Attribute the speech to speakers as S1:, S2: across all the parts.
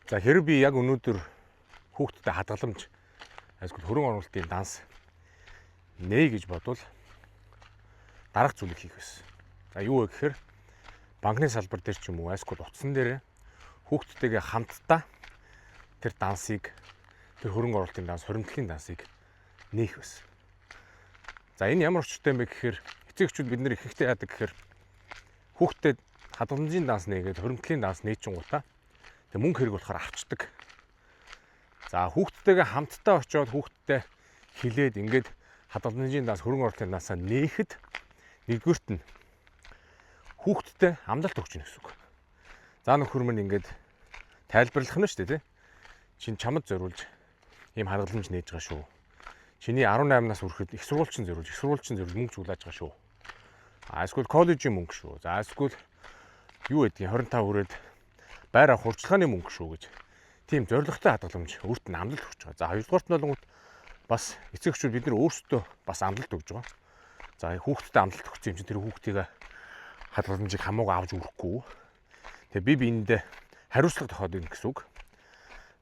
S1: За хэрэг би яг өнөөдөр хүүхдтэй хадгаламж эсвэл хөрөнгө оруулалтын данс нэй гэж бодвол дараах зүйлийг хийх байсан. За юу вэ гэхээр банкны салбар дээр ч юм уу эсвэл утсан дээр хүүхдтэйгээ хамтдаа тэр дансыг, тэр хөрөнгө оруулалтын данс, хуримтлалын дансыг нээх байсан. За энэ ямар очиртай юм бэ гэхээр эцэг эхчүүд бид нэр ихэнхдээ яадаг гэхээр хүүхдэд хадгаламжийн данс нээгээд хуримтлалын данс нээчихэнгуудаа тэг мөнгө хэрэг болохоор авчдаг. За хүүхдтэйгээ хамтдаа очиод хүүхдтэй хилээд ингээд хадгаламжийн данс, хөрөнгө оруулалтын дансаа нээхэд нэгдүгüүрт нь хүүхдтэй амлалт өгч гэнэ гэсэн үг. За нөхөр минь ингээд тайлбарлах нь шүү дээ, тий. Чин чамд зориулж ийм хадгаламж нээж байгаа шүү. Чиний 18 нас хүрэхэд их сургуульчин зориулж мөнгө чуулааж байгаа шүү. Эсвэл коллежийн мөнгө шүү. За эсвэл юу гэдгийг 25 хүрээд байр авах хурцлагын мөнгө шүү гэж. Тийм зоригтой хадгаламж өөрт нь амлалт өгч байгаа. За хоёрдугаарт нь болонгууд бас эцэг эхчүүд бид нар өөрсдөө бас амлалт өгж байгаа. За хүүхдэд амлалт өгсөн юм чинь тэр хүүхдийг хадгаламжийг хамаагүй авч үрэхгүй. Тэгээ би биендээ хариуцлага тохиод ирнэ гэсэн үг.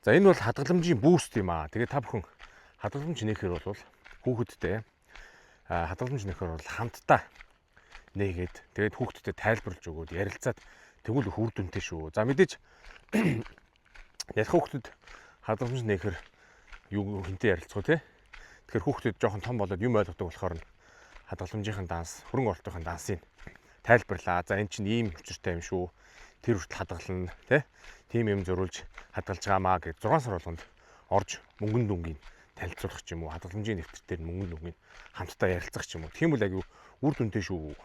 S1: За энэ бол хадгаламжийн буст юм аа. Тэгээ та бүхэн хадгаламж нээхээр бол хүүхэдтэй хадгаламж нээхээр бол хамтдаа нээгээд тэгээд хүүхдтэй тайлбарлаж өгөөд ярилцаад тэгвэл үр дүнтэй шүү. За мэдээж ялах хүүхдэд хадгаламж нээхээр юу хинтээ ярилцах уу те. Тэгэхээр хүүхдэд жоохон том болоод юм ойлгодог болохоор нь хадгаламжийн данс, хөрөнгө оруулалтын дансыг тайлбарлаа. За эн чинь ийм учиртай юм шүү. Тэр хүртэл хадгална те. Тим юм зөрүүлж хадгалж байгаамаа гэж 6 сар болгонд орж мөнгөн дүнгийн танилцуулах ч юм уу, хадгаламжийн дэвтэр дээр мөнгөн дүнгийн хамтдаа ярилцах ч юм уу. Тийм үл аягүй үр дүнтэй шүү.